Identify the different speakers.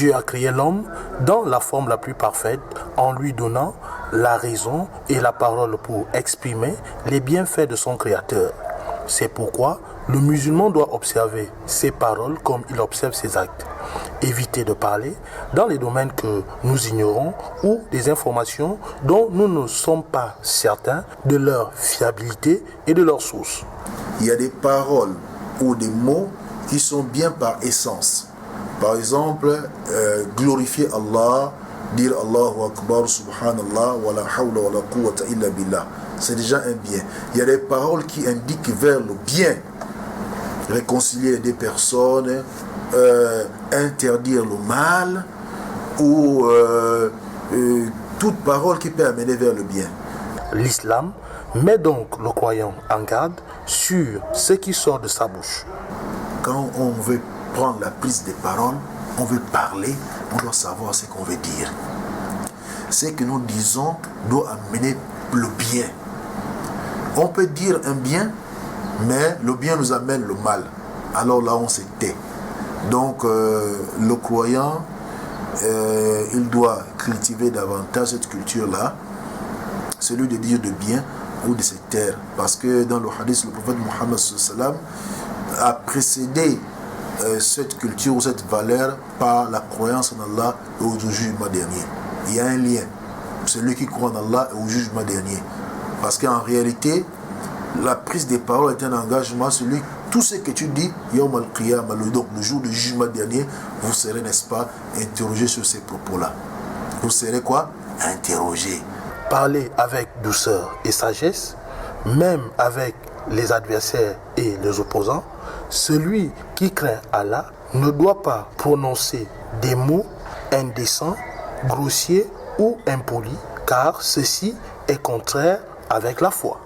Speaker 1: Dieu a créé l'homme dans la forme la plus parfaite en lui donnant la raison et la parole pour exprimer les bienfaits de son Créateur. C'est pourquoi le musulman doit observer ses paroles comme il observe ses actes. Éviter de parler dans les domaines que nous ignorons ou des informations dont nous ne sommes pas certains de leur fiabilité et de leur source.
Speaker 2: Il y a des paroles ou des mots qui sont bien par essence. Par exemple, glorifier Allah, dire Allahu Akbar, Subhanallah, wa la hawla wa la quwwata illa billah. C'est déjà un bien. Il y a des paroles qui indiquent vers le bien. Réconcilier des personnes, interdire le mal, ou toute parole qui peut amener vers le bien.
Speaker 1: L'islam met donc le croyant en garde sur ce qui sort de sa bouche.
Speaker 2: Quand on veut prendre la prise des paroles, on veut parler, on doit savoir ce qu'on veut dire. Ce que nous disons doit amener le bien. On peut dire un bien, mais le bien nous amène le mal. Alors là, on se tait. Donc, le croyant, il doit cultiver davantage cette culture-là, celui de dire de bien ou de se taire. Parce que dans le hadith, le prophète Mohammed sallam a précédé cette culture ou cette valeur par la croyance en Allah et au jugement dernier. Il y a un lien. Celui qui croit en Allah et au jugement dernier. Parce qu'en réalité, la prise des paroles est un engagement. Tout ce que tu dis, Yawm al-Qiyamah, donc le jour du jugement dernier, vous serez, n'est-ce pas, interrogé sur ces propos-là. Vous serez quoi? Interrogé.
Speaker 1: Parler avec douceur et sagesse, même avec les adversaires et les opposants, celui qui craint Allah ne doit pas prononcer des mots indécents, grossiers ou impolis, car ceci est contraire avec la foi.